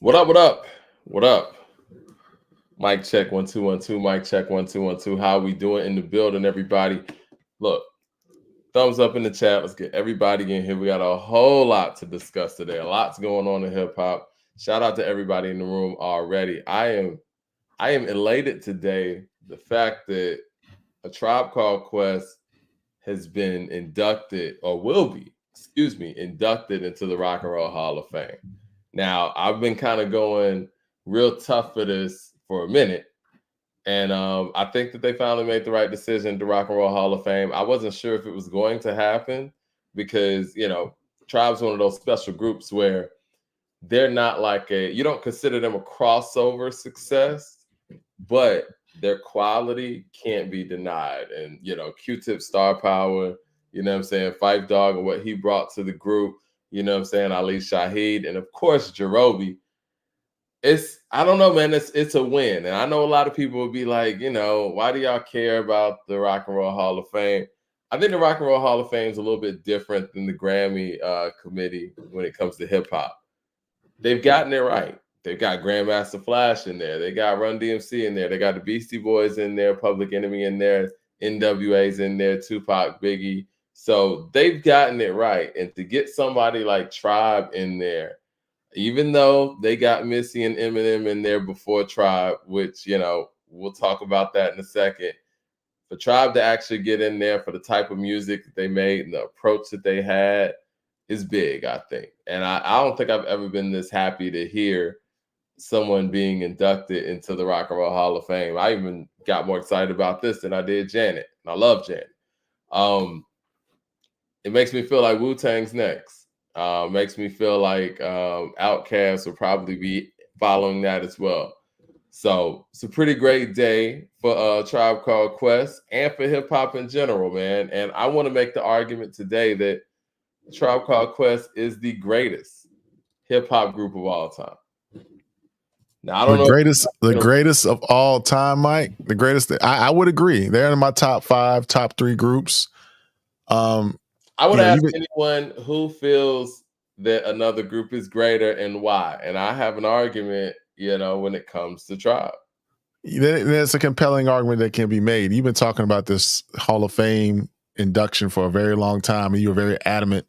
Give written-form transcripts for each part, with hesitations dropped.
What up? What up? What up? Mic check 1 2 1 2. Mic check 1 2 1 2. How we doing in the building, everybody? Look, thumbs up in the chat. Let's get everybody in here. We got a whole lot to discuss today. A lot's going on in hip hop. Shout out to everybody in the room already. I am elated today. The fact that a Tribe Called Quest has been inducted, or will be, inducted into the Rock and Roll Hall of Fame. Now, I've been kind of going real tough for this for a minute, and I think that they finally made the right decision to Rock and Roll Hall of Fame. I wasn't sure if it was going to happen because, Tribe's one of those special groups where they're not like you don't consider them a crossover success, but their quality can't be denied. And, Q-Tip star power, Fife Dogg and what he brought to the group, Ali Shaheed, and of course, Jerobi. I don't know, man, it's a win. And I know a lot of people would be like, why do y'all care about the Rock and Roll Hall of Fame? I think the Rock and Roll Hall of Fame is a little bit different than the Grammy committee when it comes to hip hop. They've gotten it right. They've got Grandmaster Flash in there. They got Run DMC in there. They got the Beastie Boys in there, Public Enemy in there, NWA's in there, Tupac, Biggie. So they've gotten it right. And to get somebody like Tribe in there, even though they got Missy and Eminem in there before Tribe, which, we'll talk about that in a second. For Tribe to actually get in there for the type of music that they made and the approach that they had is big, I think. And I don't think I've ever been this happy to hear someone being inducted into the Rock and Roll Hall of Fame. I even got more excited about this than I did Janet. And I love Janet. It makes me feel like Wu-Tang's next. Makes me feel like Outkast will probably be following that as well. So it's a pretty great day for Tribe Called Quest and for hip hop in general, man. And I want to make the argument today that Tribe Called Quest is the greatest hip hop group of all time. Now, I don't know. The greatest of all time, Mike. The greatest. I would agree. They're in my top 5, top 3 groups. I would ask anyone who feels that another group is greater and why. And I have an argument, when it comes to Tribe. There's a compelling argument that can be made. You've been talking about this Hall of Fame induction for a very long time, and you were very adamant.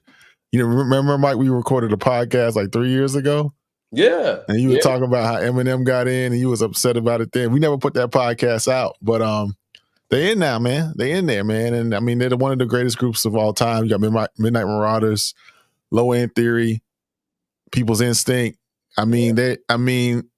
Remember, Mike, we recorded a podcast like 3 years ago? Yeah. And you were talking about how Eminem got in and you was upset about it then. We never put that podcast out, but they're in now, man. They're in there, man. And I mean, they're one of the greatest groups of all time. You got Midnight Marauders, Low End Theory, People's Instinct. I mean,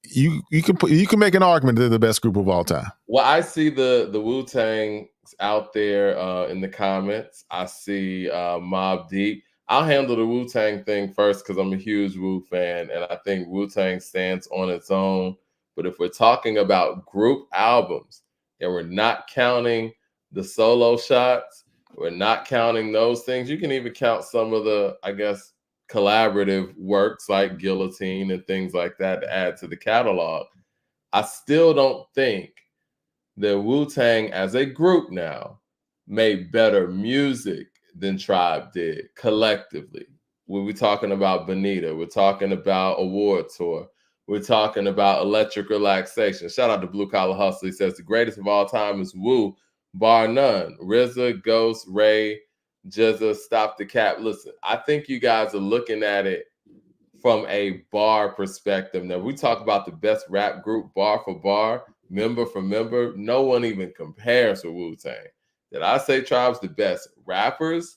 you can make an argument they're the best group of all time. Well, I see the Wu-Tang out there in the comments. I see Mobb Deep. I'll handle the Wu-Tang thing first because I'm a huge Wu fan, and I think Wu-Tang stands on its own. But if we're talking about group albums, and we're not counting the solo shots, we're not counting those things, you can even count some of the, I guess, collaborative works like Guillotine and things like that to add to the catalog. I still don't think that Wu-Tang as a group now made better music than Tribe did collectively. When we're talking about Bonita, we're talking about Award Tour, we're talking about Electric Relaxation. Shout out to Blue Collar Hustle. He says the greatest of all time is Wu, bar none. RZA, Ghost, Ray, Jizza, Stop the Cap. Listen, I think you guys are looking at it from a bar perspective. Now, we talk about the best rap group bar for bar, member for member. No one even compares with Wu-Tang. Did I say Tribe's the best rappers?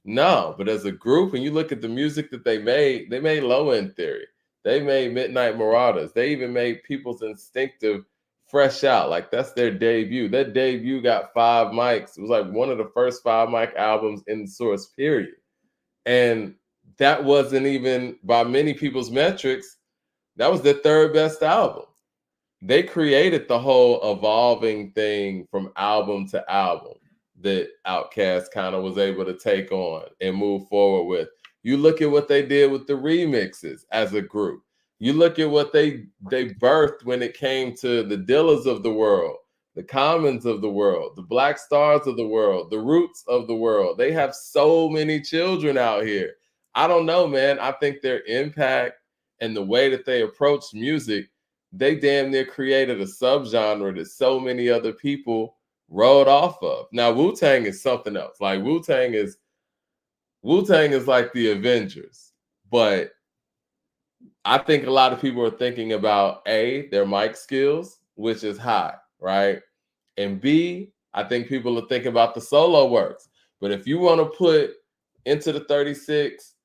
No, but as a group, when you look at the music that they made Low End Theory. They made Midnight Marauders. They even made People's Instinctive fresh out. Like, that's their debut. That debut got 5 mics. It was like one of the first 5 mic albums in the Source, period. And that wasn't even, by many people's metrics, that was their 3rd best album. They created the whole evolving thing from album to album that Outkast kind of was able to take on and move forward with. You look at what they did with the remixes as a group. You look at what they birthed when it came to the Dillas of the world, the Commons of the world, the Black Stars of the world, the Roots of the world. They have so many children out here. I don't know, man. I think their impact and the way that they approached music, they damn near created a subgenre that so many other people rode off of. Now Wu-Tang is something else. Like Wu-Tang is like the Avengers, but I think a lot of people are thinking about A, their mic skills, which is high, right? And B, I think people are thinking about the solo works. But if you want to put Into the 36,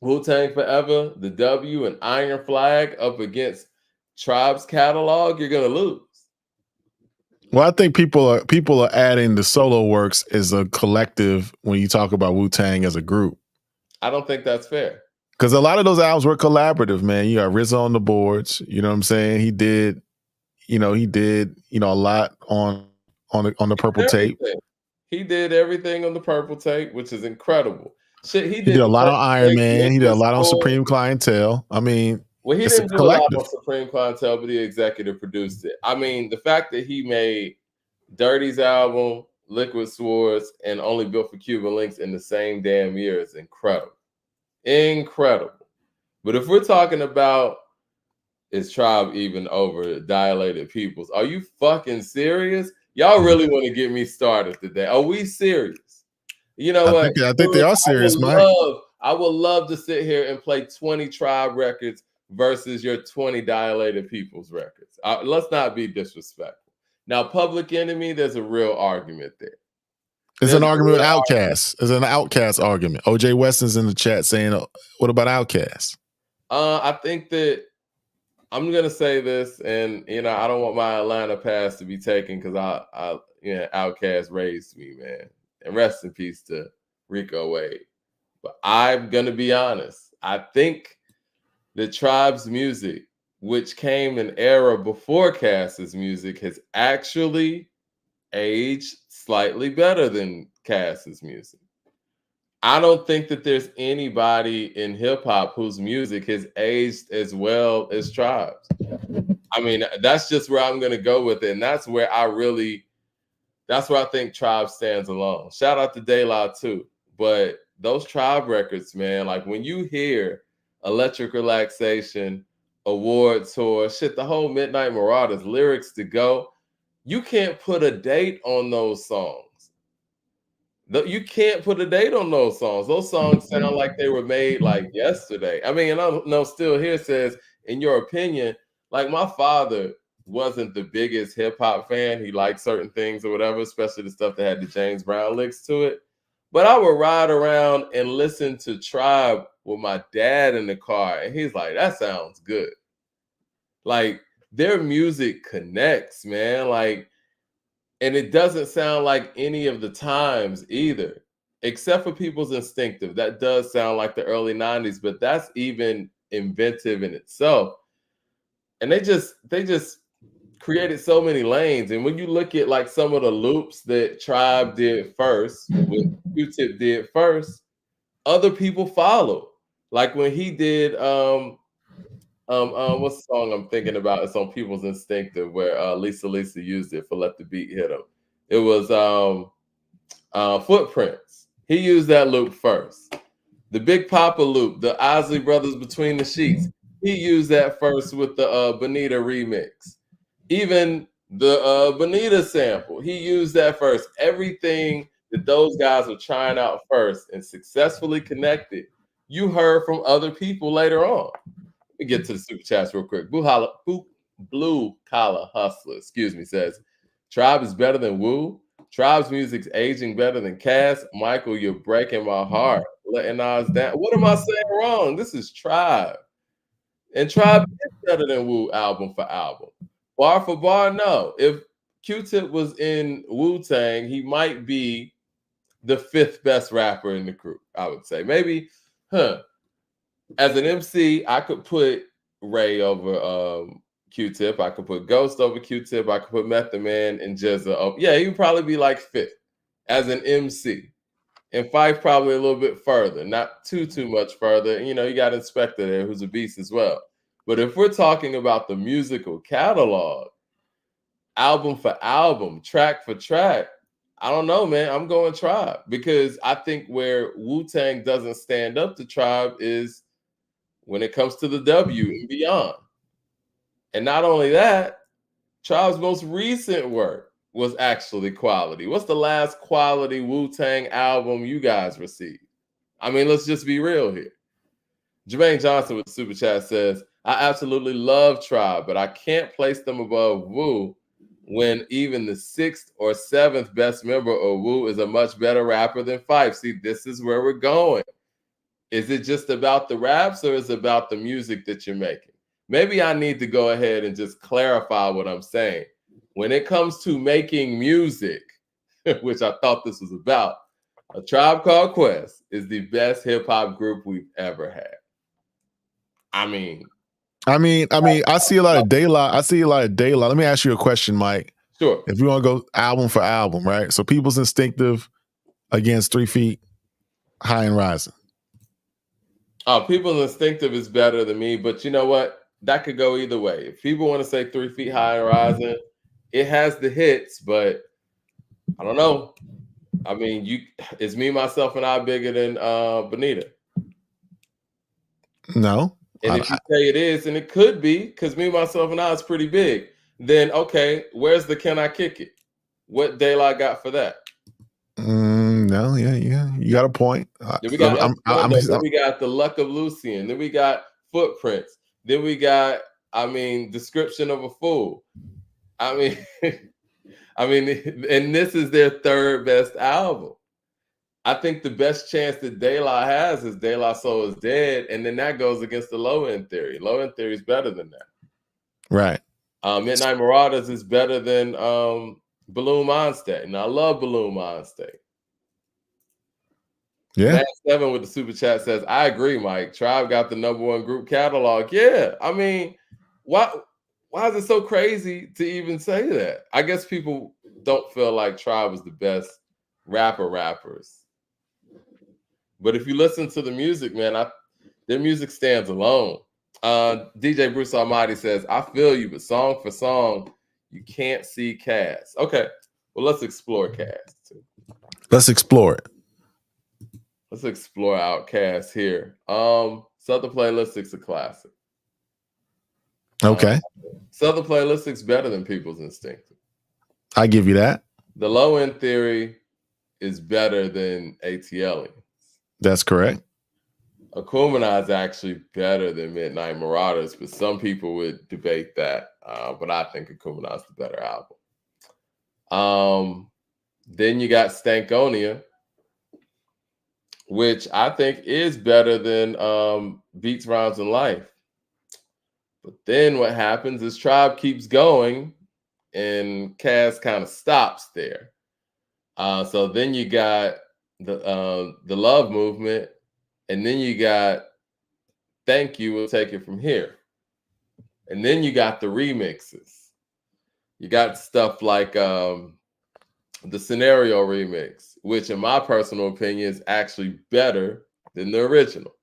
Wu-Tang Forever, The W, and Iron Flag up against Tribe's catalog, you're gonna lose. Well, I think people are adding the solo works as a collective when you talk about Wu-Tang as a group. I don't think that's fair. Because a lot of those albums were collaborative, man. You got RZA on the boards. You know what I'm saying? He did a lot on the Purple Tape. He did everything on the Purple Tape, which is incredible. Shit, he did a lot on Iron Man. He did a lot on Supreme Clientele. I mean, well, he didn't do a lot on Supreme Clientele, but he executive produced it. I mean, the fact that he made Dirty's album, Liquid Swords, and Only Built for Cuban Links in the same damn year is incredible. Incredible. But if we're talking about is Tribe even over Dilated Peoples, are you fucking serious? Y'all really want to get me started today? Are we serious? You know what? I think they are serious, Mike. I would love to sit here and play 20 Tribe records versus your 20 Dilated Peoples records. Let's not be disrespectful. Now, Public Enemy, there's a real argument there. There's an argument with Outkast. There's an Outkast argument. OJ Weston's in the chat saying, what about Outkast? I think that I'm gonna say this, and I don't want my Atlanta pass to be taken because Outkast raised me, man. And rest in peace to Rico Wade. But I'm gonna be honest. I think the Tribe's music, which came an era before Cass's music, has actually aged slightly better than Cass's music. I don't think that there's anybody in hip hop whose music has aged as well as Tribe's. I mean, that's just where I'm going to go with it. And that's where I think Tribe stands alone. Shout out to De La too. But those Tribe records, man, like when you hear Electric Relaxation, Award Tour, shit, the whole Midnight Marauders, Lyrics to Go, you can't put a date on those songs. You can't put a date on those songs. Those songs sound like they were made like yesterday. I mean, and I know Still Here says, in your opinion, like my father wasn't the biggest hip hop fan. He liked certain things or whatever, especially the stuff that had the James Brown licks to it. But I would ride around and listen to Tribe with my dad in the car, and he's like, that sounds good. Like their music connects, man. Like, and it doesn't sound like any of the times either, except for People's Instinctive. That does sound like the early 90s, but that's even inventive in itself. And they just created so many lanes. And when you look at like some of the loops that Tribe did first, what Q-Tip did first, other people followed. Like when he did what's the song I'm thinking about? It's on People's Instinctive where Lisa used it for Let the Beat Hit Him. It was Footprints. He used that loop first. The Big Papa loop, the Isley Brothers Between the Sheets. He used that first with the Bonita remix. Even the Bonita sample, he used that first. Everything that those guys were trying out first and successfully connected, you heard from other people later on. Let me get to the super chats real quick. Blue Collar Hustler, says, Tribe is better than Wu. Tribe's music's aging better than Cass. Michael, you're breaking my heart. Letting us down. What am I saying wrong? This is Tribe. And Tribe is better than Wu album for album. Bar for bar, no. If Q-Tip was in Wu-Tang, he might be the 5th best rapper in the group, I would say. Maybe, as an MC, I could put Ray over Q-Tip. I could put Ghost over Q-Tip. I could put Method Man and Jizza over. Yeah, he would probably be like 5th as an MC. And Fife probably a little bit further, not too much further. You got Inspector there, who's a beast as well. But if we're talking about the musical catalog, album for album, track for track, I don't know, man. I'm going Tribe because I think where Wu-Tang doesn't stand up to Tribe is when it comes to the W and beyond. And not only that, Tribe's most recent work was actually quality. What's the last quality Wu-Tang album you guys received? I mean, let's just be real here. Jermaine Johnson with the Super Chat says, I absolutely love Tribe, but I can't place them above Wu when even the 6th or 7th best member of Wu is a much better rapper than Phife. See, this is where we're going. Is it just about the raps or is it about the music that you're making? Maybe I need to go ahead and just clarify what I'm saying. When it comes to making music, which I thought this was about, A Tribe Called Quest is the best hip hop group we've ever had. I mean, I see a lot of daylight. Let me ask you a question, Mike. Sure. If you want to go album for album, right? So People's Instinctive against 3 Feet High and Rising. People's Instinctive is better than me, but you know what? That could go either way. If people want to say 3 Feet High and Rising, it has the hits, but I don't know. I mean, is Me, Myself, and I bigger than Bonita? No. And if you say it is, and it could be, because Me, Myself, and I is pretty big, then okay, where's the Can I Kick It? What Daylight got for that? No, yeah, you got a point. Then we got then we got The Luck of Lucian. Then we got Footprints. Then we got, Description of a Fool. And this is their 3rd best album. I think the best chance that De La has is De La Soul is Dead, and then that goes against the Low End Theory. Low End Theory is better than that. Right. Midnight Marauders is better than Balloon Mind State, and I love Balloon Mind State. Yeah. Matt 7 with the Super Chat says, I agree, Mike. Tribe got the #1 group catalog. Yeah, I mean, why is it so crazy to even say that? I guess people don't feel like Tribe was the best rappers. But if you listen to the music, man, their music stands alone. DJ Bruce Almighty says, I feel you, but song for song, you can't see Cass. Okay, well, let's explore Cass too. Let's explore it. Let's explore Outkast here. Southern Playlistic's a classic. Okay. Southern Playlistic's better than People's Instinctive. I give you that. The Low End Theory is better than ATL. That's correct. Akumina is actually better than Midnight Marauders, but some people would debate that. But I think Akumina is the better album. Then you got Stankonia, which I think is better than Beats, Rhymes, and Life. But then what happens is Tribe keeps going and Cass kind of stops there. So then you got the Love Movement, and then you got Thank You, We'll Take It From Here. And then you got the remixes. You got stuff like the Scenario remix, which in my personal opinion is actually better than the original.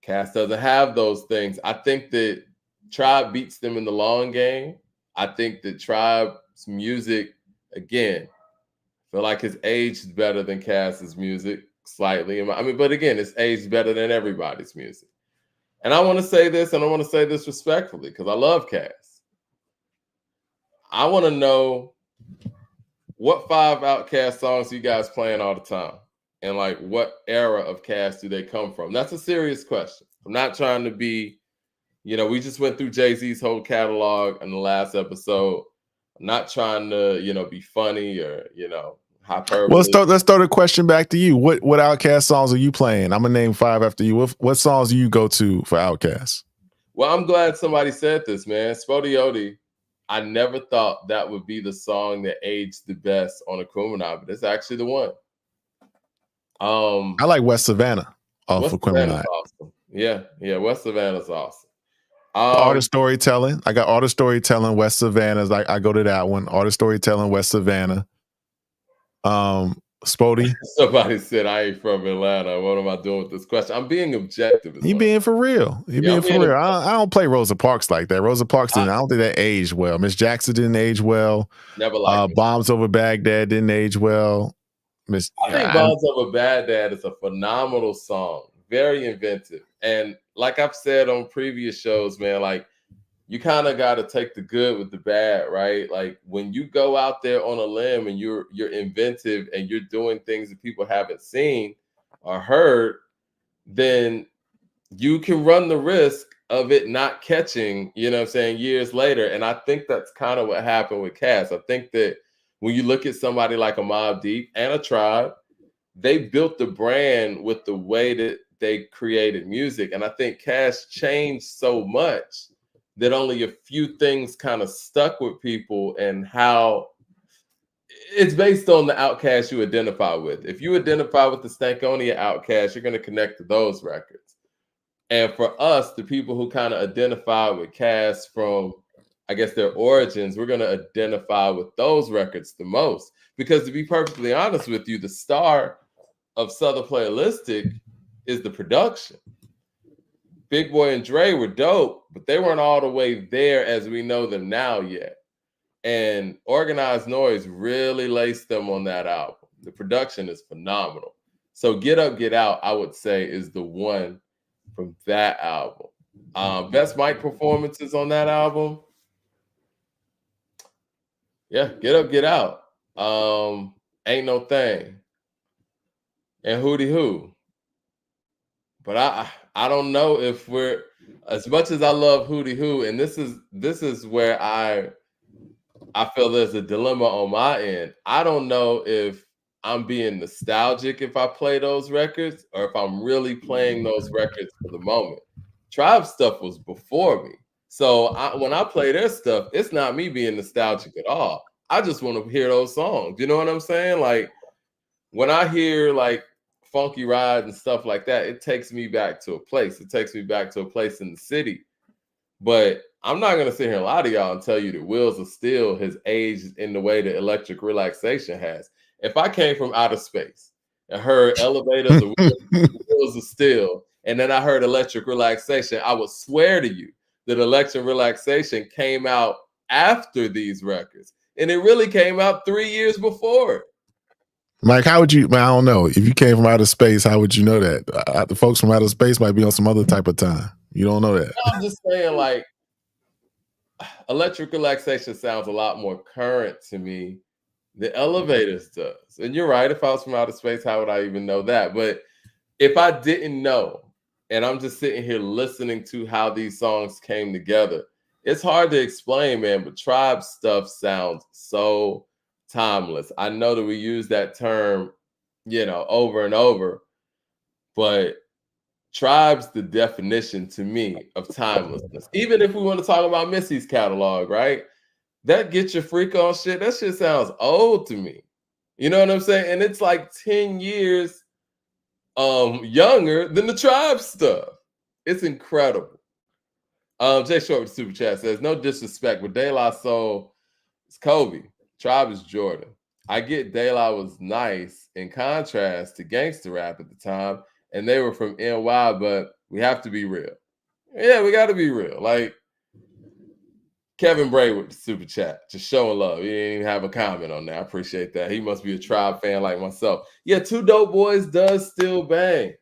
Cass doesn't have those things. I think that Tribe beats them in the long game. I think that Tribe's music, again, feel like it's aged better than Cass's music slightly. But again, it's aged better than everybody's music. And I want to say this, and I want to say this respectfully, because I love Cass. I want to know what 5 Outkast songs you guys playing all the time, and like what era of Cass do they come from? That's a serious question. I'm not trying to be, we just went through Jay-Z's whole catalog in the last episode. I'm not trying to, be funny or, hyperbole. Well, let's throw the question back to you. What Outkast songs are you playing? I'm gonna name 5 after you. What songs do you go to for Outkast? Well, I'm glad somebody said this, man. Spodioti, I never thought that would be the song that aged the best on Aquemini, but it's actually the one. I like West Savannah off of Aquemini. Awesome. Yeah, West Savannah's awesome. Artist Storytelling. I got Artist Storytelling, West Savannah's. I go to that one. Artist Storytelling, West Savannah. Spody. Somebody said I ain't from Atlanta. What am I doing with this question? I'm being objective. You being for real. You being for real. I don't play Rosa Parks like that. Rosa Parks I don't think that aged well. Miss Jackson didn't age well. Never liked Bombs Over Baghdad didn't age well. I think Bombs Over Baghdad is a phenomenal song. very inventive. And like I've said on previous shows, man, like you kind of got to take the good with the bad, right? Like when you go out there on a limb and you're inventive and you're doing things that people haven't seen or heard, then you can run the risk of it not catching, you know what I'm saying, years later. And I think that's kind of what happened with Cass. I think that when you look at somebody like a Mobb Deep and a Tribe, they built the brand with the way that they created music. And I think Cass changed so much that only a few things kind of stuck with people, and how it's based on the Outkast you identify with. If you identify with the Stankonia Outkast, you're going to connect to those records. And for us, the people who kind of identify with Cass from, I guess, their origins, we're going to identify with those records the most. Because to be perfectly honest with you, the star of Southern Playalistic is the production. Big Boy and Dre were dope, but they weren't all the way there as we know them now yet. And Organized Noise really laced them on that album. The production is phenomenal. So Get Up, Get Out, I would say, is the one from that album. Best mic performances on that album. Yeah, Get Up, Get Out. Ain't No Thing. And Hootie Hoo. But I don't know if we're, as much as I love Hootie Hoo, and this is where I feel there's a dilemma on my end. I don't know if I'm being nostalgic if I play those records, or if I'm really playing those records for the moment. Tribe stuff was before me. So when I play their stuff, it's not me being nostalgic at all. I just want to hear those songs. You know what I'm saying? Like when I hear like Funky Ride and stuff like that, it takes me back to a place. It takes me back to a place in the city. But I'm not going to sit here and lie to y'all and tell you that Wheels of Steel has aged in the way that Electric Relaxation has. If I came from outer space and heard Elevators or Wheels of Steel, and then I heard Electric Relaxation, I would swear to you that Electric Relaxation came out after these records. And it really came out 3 years before it. Mike, how would you, man, I don't know. If you came from outer space, how would you know that? The folks from outer space might be on some other type of time. You don't know that. No, I'm just saying, like, Electric Relaxation sounds a lot more current to me than Elevators does. And you're right, if I was from outer space, how would I even know that? But if I didn't know, and I'm just sitting here listening to how these songs came together, it's hard to explain, man, but Tribe stuff sounds so timeless. I know that we use that term, you know, over and over, but Tribe's the definition to me of timelessness. Even if we want to talk about Missy's catalog, right? That Get Your Freak On shit, that shit sounds old to me. You know what I'm saying? And it's like 10 years younger than the Tribe stuff. It's incredible. Jay Short with Super Chat says, no disrespect, but De La Soul is Kobe. Tribe is Jordan. I get De La was nice in contrast to gangster rap at the time, and they were from NY, but we have to be real. Yeah, we got to be real. Like Kevin Bray with the Super Chat, just showing love. He didn't even have a comment on that. I appreciate that. He must be a Tribe fan like myself. Yeah, Two Dope Boys does still bang.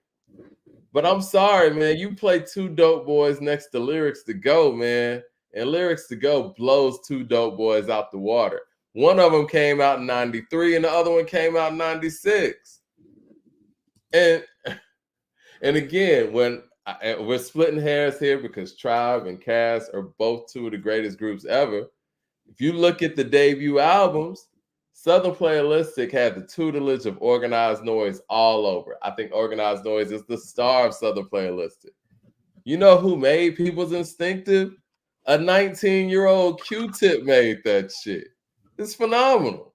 But I'm sorry, man. You play Two Dope Boys next to Lyrics to Go, man. And Lyrics to Go blows Two Dope Boys out the water. One of them came out in 93 and the other one came out in 96. And again, when we're splitting hairs here because Tribe and Cass are both two of the greatest groups ever. If you look at the debut albums, Southern Playalistic had the tutelage of Organized Noise all over. I think Organized Noise is the star of Southern Playalistic. You know who made People's Instinctive? A 19-year-old Q-Tip made that shit. It's phenomenal.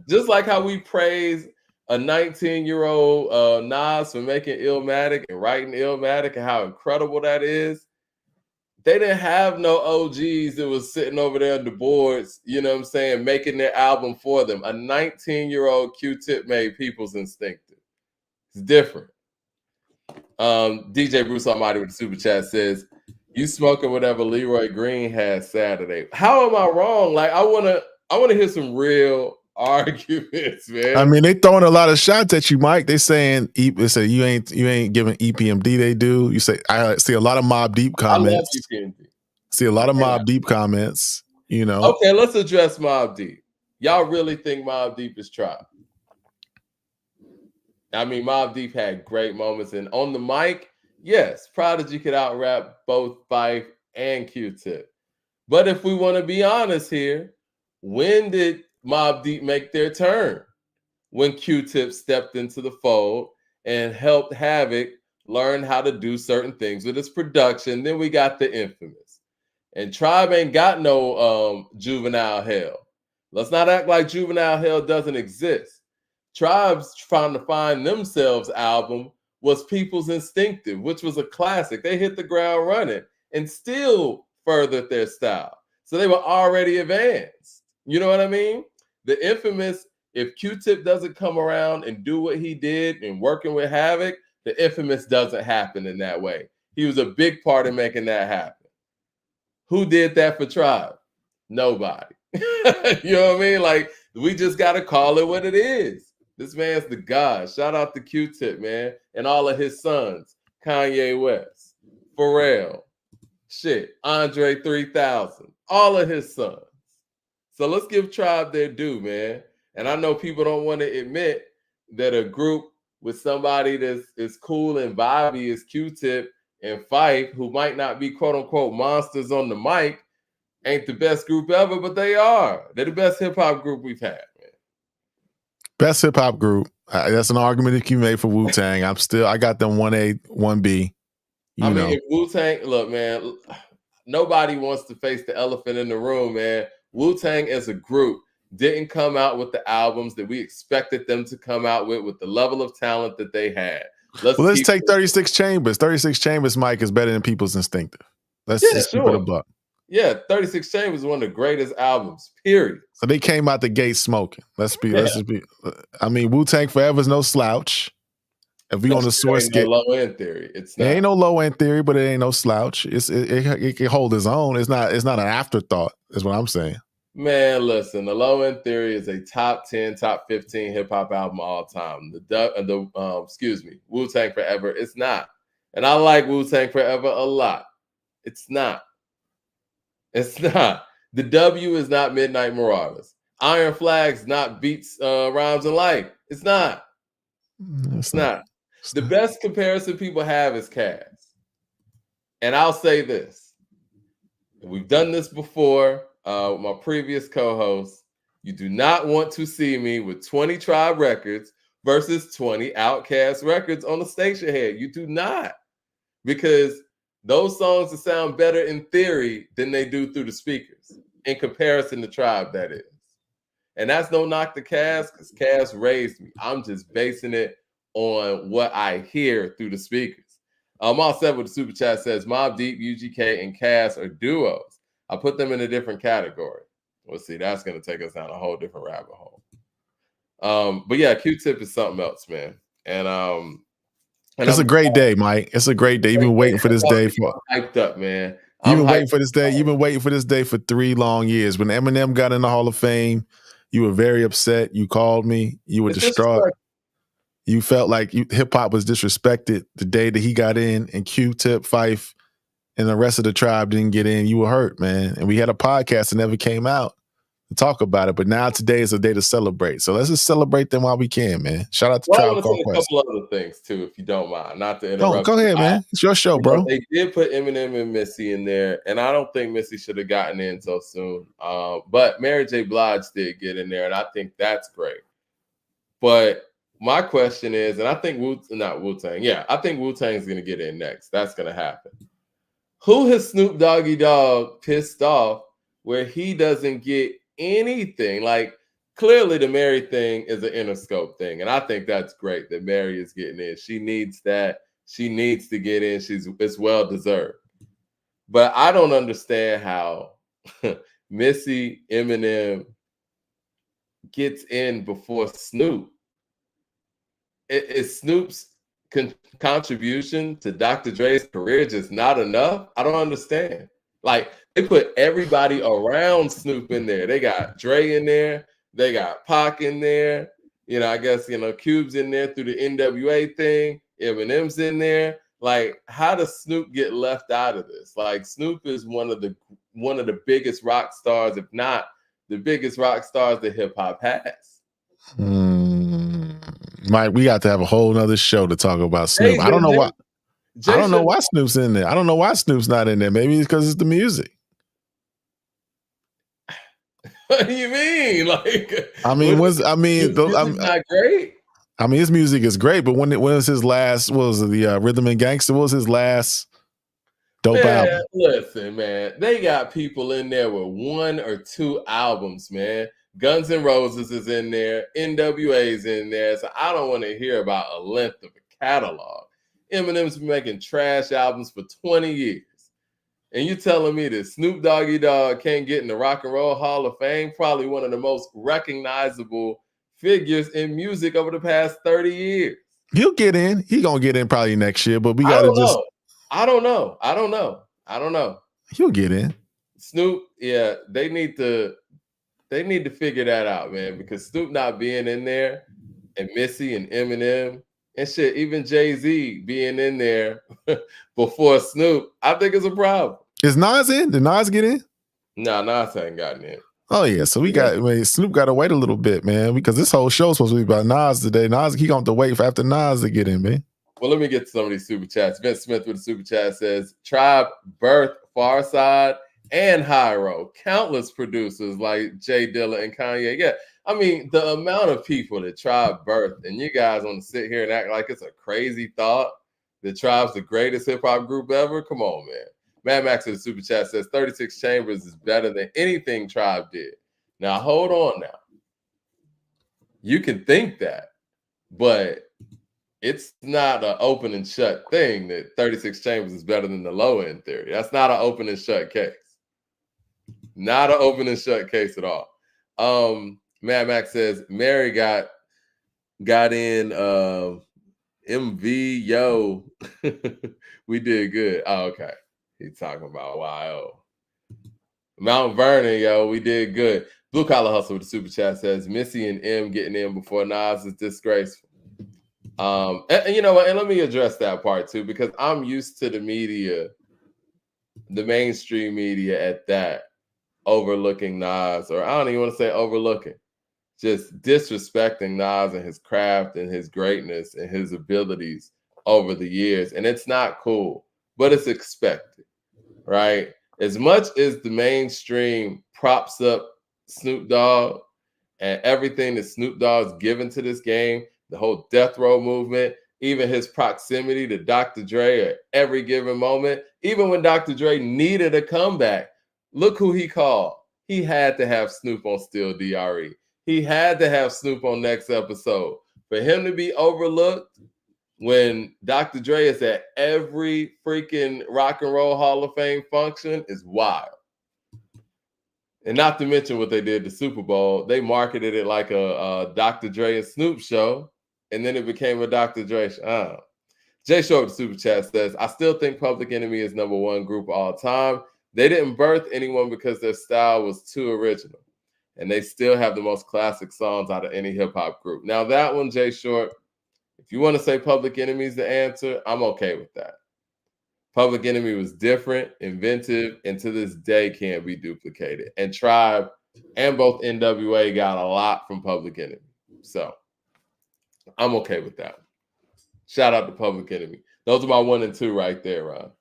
Just like how we praise a 19-year-old Nas for making Illmatic and writing Illmatic and how incredible that is. They didn't have no OGs that was sitting over there on the boards, you know what I'm saying, making their album for them. A 19-year-old Q-Tip made People's Instinctive. It's different. DJ Bruce Almighty with the Super Chat says, you smoking whatever Leroy Green had Saturday. How am I wrong? Like, I wanna hear some real arguments, man. I mean, they throwing a lot of shots at you, Mike. They saying you ain't giving EPMD. They do. You say I see a lot of Mob Deep comments. I love EPMD. See a lot of Mob Deep comments. You know. Okay, let's address Mob Deep. Y'all really think Mob Deep is Tribe? I mean, Mob Deep had great moments, and on the mic, yes, Prodigy could out rap both Phife and Q-Tip. But if we want to be honest here, when did Mob Deep make their turn? When Q-Tip stepped into the fold and helped Havoc learn how to do certain things with his production. Then we got the Infamous. And Tribe ain't got no Juvenile Hell. Let's not act like Juvenile Hell doesn't exist. Tribe's trying to find themselves album was People's Instinctive, which was a classic. They hit the ground running and still furthered their style. So they were already advanced. You know what I mean? The Infamous, if Q-Tip doesn't come around and do what he did in working with Havoc, the Infamous doesn't happen in that way. He was a big part in making that happen. Who did that for Tribe? Nobody. You know what I mean? Like, we just got to call it what it is. This man's the god. Shout out to Q-Tip, man, and all of his sons. Kanye West, Pharrell, Andre 3000, all of his sons. So let's give Tribe their due, man. And I know people don't want to admit that a group with somebody that's as cool and vibey as Q-Tip and Phife, who might not be quote-unquote monsters on the mic, ain't the best group ever, but they are. They're the best hip-hop group we've had, man. Best hip-hop group. That's an argument that you made for Wu-Tang. I got them 1A, 1B. I mean, if Wu-Tang, look, man, nobody wants to face the elephant in the room, man. Wu-Tang as a group didn't come out with the albums that we expected them to come out with the level of talent that they had. Let's take 36 Chambers. 36 Chambers, Mike, is better than People's Instinctive. Let's just keep it a buck. Yeah, 36 Chambers is one of the greatest albums, period. So they came out the gate smoking. Let's just be. I mean, Wu-Tang Forever is no slouch. If we on the source get no low end theory, it's not. It ain't no low end theory, but it ain't no slouch. It can hold its own. It's not an afterthought, is what I'm saying. Man, listen, the Low End Theory is a top 10, top 15 hip hop album of all time. Wu-Tang Forever, it's not. And I like Wu-Tang Forever a lot. It's not. It's not. The W is not Midnight Marauders. Iron Flag's not Beats, Rhymes, and Life. It's not. It's not. The best comparison people have is Cass. And I'll say this. We've done this before. With my previous co-host, you do not want to see me with 20 Tribe records versus 20 Outkast records on the station head. You do not. Because those songs will sound better in theory than they do through the speakers. In comparison to Tribe, that is. And that's no knock to Cass, because Cass raised me. I'm just basing it on what I hear through the speakers. I'm all set with the super chat says Mobb Deep, UGK, and Cass are duos. I put them in a different category. We'll see. That's going to take us down a whole different rabbit hole. But yeah, Q-Tip is something else, man. And it's a great day, Mike. It's a great day. You've been waiting for this day for hyped up, man. You've been waiting for this day. You've been waiting for this day for 3 long years. When Eminem got in the Hall of Fame, you were very upset. You called me. You were distraught. You felt like hip hop was disrespected the day that he got in, and Q-Tip, Phife, and the rest of the Tribe didn't get in. You were hurt, man. And we had a podcast that never came out to talk about it. But now today is a day to celebrate. So let's just celebrate them while we can, man. Shout out to Tribe Called Quest. I want to say a couple other things, too, if you don't mind. Not to interrupt. Go ahead, man. It's your show, bro. They did put Eminem and Missy in there, and I don't think Missy should have gotten in so soon. But Mary J. Blige did get in there, and I think that's great. But my question is, and I think Wu-Tang. Yeah, I think Wu-Tang's going to get in next. That's going to happen. Who has Snoop Doggy Dogg pissed off where he doesn't get anything? Like, clearly the Mary thing is an Interscope thing. And I think that's great that Mary is getting in. She needs that. She needs to get in. It's well deserved. But I don't understand how Missy Eminem gets in before Snoop. Is Snoop's contribution to Dr. Dre's career just not enough? I don't understand. Like, they put everybody around Snoop in there. They got Dre in there. They got Pac in there. I guess Cube's in there through the NWA thing. Eminem's in there. Like, how does Snoop get left out of this? Like, Snoop is one of the biggest rock stars, if not the biggest rock stars that hip hop has. Mike, we got to have a whole nother show to talk about Snoop. I don't know why. I don't know why Snoop's in there. I don't know why Snoop's not in there. Maybe it's because it's the music. What do you mean? Like, his music's not great. I mean, his music is great, but when was his last? What was it, the Rhythm and Gangster? What was his last dope album? Listen, man, they got people in there with 1 or 2 albums, man. Guns N' Roses is in there, NWA's in there, so I don't want to hear about a length of a catalog. Eminem's been making trash albums for 20 years. And you telling me that Snoop Doggy Dogg can't get in the Rock and Roll Hall of Fame? Probably one of the most recognizable figures in music over the past 30 years. He'll get in. He gonna get in probably next year, but we gotta I don't know. He'll get in. Snoop, yeah, they need to figure that out, man, because Snoop not being in there and Missy and Eminem and shit, even Jay-Z being in there before Snoop, I think it's a problem. Is Nas in? Did Nas get in? No, Nas ain't gotten in. Oh yeah, so Snoop got to wait a little bit, man, because this whole show's supposed to be about Nas today. Nas, he gonna have to wait for after Nas to get in, man. Well, let me get to some of these super chats. Vince Smith with a super chat says, Tribe birthed Pharcyde and Hyro, countless producers like Jay Dilla and Kanye. Yeah, I mean, the amount of people that Tribe birthed, and you guys want to sit here and act like it's a crazy thought that Tribe's the greatest hip-hop group ever? Come on, man. Mad Max in the super chat says 36 Chambers is better than anything Tribe did. Now, hold on now. You can think that, but it's not an open and shut thing that 36 Chambers is better than the low end theory. That's not an open and shut case. Not an open and shut case at all. Mad Max says Mary got in MV, yo. We did good. Oh, okay. He's talking about YO. Mount Vernon, yo, we did good. Blue Collar Hustle with the super chat says Missy and M getting in before Nas is disgraceful. And you know what? And let me address that part too, because I'm used to the media, the mainstream media at that, overlooking Nas, or I don't even want to say overlooking, just disrespecting Nas and his craft and his greatness and his abilities over the years. And it's not cool, but it's expected, right? As much as the mainstream props up Snoop Dogg and everything that Snoop Dogg's given to this game, the whole death row movement, even his proximity to Dr. Dre at every given moment, even when Dr. Dre needed a comeback, look who he called. He had to have Snoop on Still DRE. He had to have Snoop on Next Episode. For him to be overlooked when Dr. Dre is at every freaking Rock and Roll Hall of Fame function is wild. And not to mention what they did to Super Bowl. They marketed it like a Dr. Dre and Snoop show, and then it became a Dr. Dre show. Jay Short, the super chat says, I still think Public Enemy is number one group of all time. They didn't birth anyone because their style was too original. And they still have the most classic songs out of any hip-hop group. Now, that one, Jay Short, if you want to say Public Enemy is the answer, I'm okay with that. Public Enemy was different, inventive, and to this day can't be duplicated. And Tribe and both NWA got a lot from Public Enemy. So I'm okay with that. Shout out to Public Enemy. Those are my 1 and 2 right there, Ron.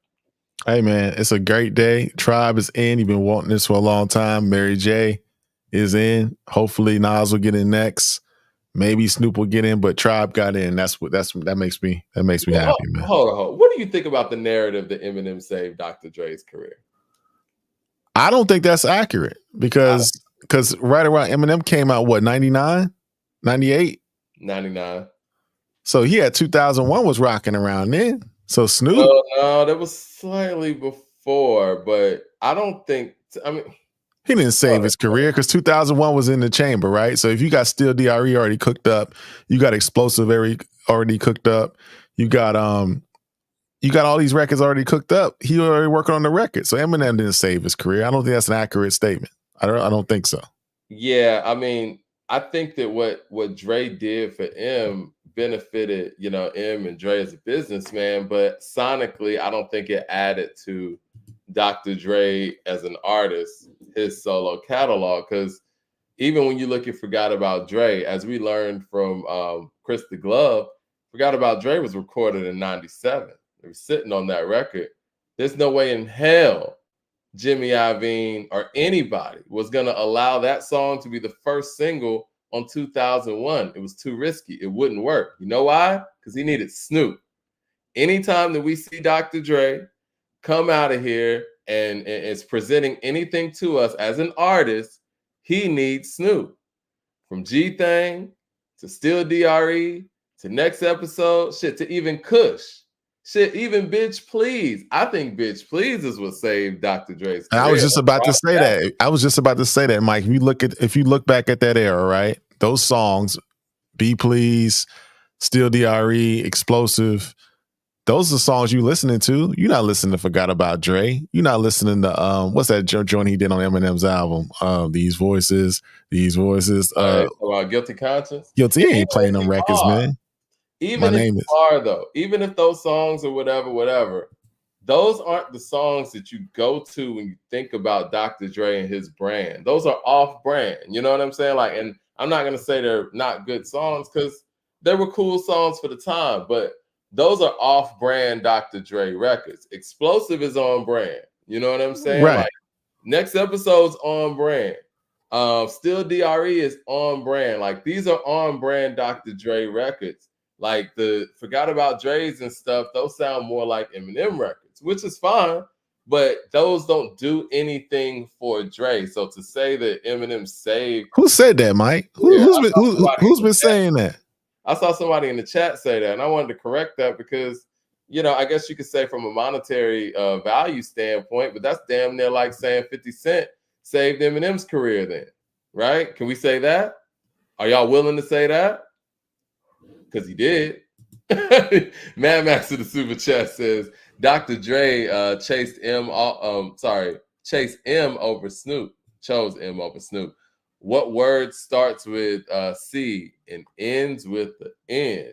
Hey, man, it's a great day. Tribe is in. You've been wanting this for a long time. Mary J is in. Hopefully Nas will get in next. Maybe Snoop will get in, but Tribe got in. That makes me happy, man. Hold on. What do you think about the narrative that Eminem saved Dr. Dre's career? I don't think that's accurate because right around Eminem came out, what, 99? 98? 99. So he had 2001 was rocking around then. So Snoop. Well, no, that was slightly before, but I don't think, he didn't save his career because 2001 was in the chamber, right? So if you got Still DRE already cooked up, you got Explosive already cooked up, you got all these records already cooked up. He already working on the record. So Eminem didn't save his career. I don't think that's an accurate statement. I don't think so. Yeah, I mean, I think that what Dre did for M benefited, M and Dre as a businessman, but sonically, I don't think it added to Dr. Dre as an artist, his solo catalog. Because even when you look at Forgot About Dre, as we learned from Chris the Glove, Forgot About Dre was recorded in 97. It was sitting on that record. There's no way in hell Jimmy Iovine or anybody was going to allow that song to be the first single on 2001. It was too risky. It wouldn't work. You know why? Because he needed Snoop. Anytime that we see Dr. Dre come out of here and is presenting anything to us as an artist, he needs Snoop. From G Thing to Still DRE to Next Episode, shit, to even Kush. Shit, even Bitch Please. I think Bitch Please is what saved Dr. Dre's career. I was just about to say that. I was just about to say that, Mike. If you look back at that era, right? Those songs, Be Please, Still DRE, Explosive, those are songs you listening to. You're not listening to Forgot About Dre. You're not listening to what's that joint he did on Eminem's album? These voices. Guilty Conscience. Guilty, he ain't playing them records, man. Even if those songs or whatever, those aren't the songs that you go to when you think about Dr. Dre and his brand. Those are off-brand. You know what I'm saying? Like, and I'm not gonna say they're not good songs because they were cool songs for the time, but those are off-brand Dr. Dre records. Explosive is on brand. You know what I'm saying? Right. Like, Next Episode's on brand. Still DRE is on brand. Like, these are on brand Dr. Dre records. Like the Forgot About Dre's and stuff, those sound more like Eminem records, which is fine, but those don't do anything for Dre. So to say that Eminem saved, who said that, Mike? Who's been saying that? I saw somebody in the chat say that, and I wanted to correct that because, I guess you could say from a monetary value standpoint, but that's damn near like saying 50 Cent saved Eminem's career then, right? Can we say that? Are y'all willing to say that? Because he did. Mad Max to the super chat says Dr. Dre chased M over Snoop. Chose M over Snoop. What word starts with C and ends with the N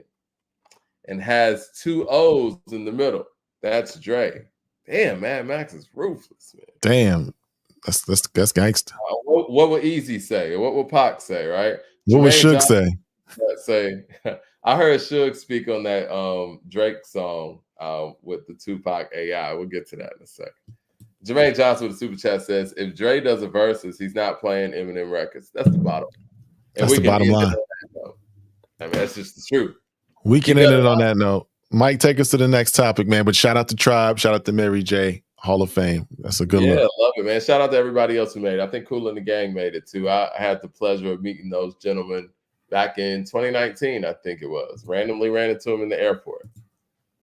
and has two O's in the middle? That's Dre. Damn, Mad Max is ruthless, man. Damn, that's gangster. What would Easy say? What would Pac say? Right? What would Suge say? I heard Suge speak on that Drake song with the Tupac AI. We'll get to that in a second. Jermaine Johnson with the super chat says, if Dre does a versus, he's not playing Eminem records. That's the bottom. That's the bottom line. I mean, that's just the truth. We can end it on that note. Mike, take us to the next topic, man. But shout out to Tribe. Shout out to Mary J. Hall of Fame. That's a good look. Yeah, love it, man. Shout out to everybody else who made it. I think Kool and the Gang made it, too. I had the pleasure of meeting those gentlemen back in 2019, I think it was. Randomly ran into him in the airport.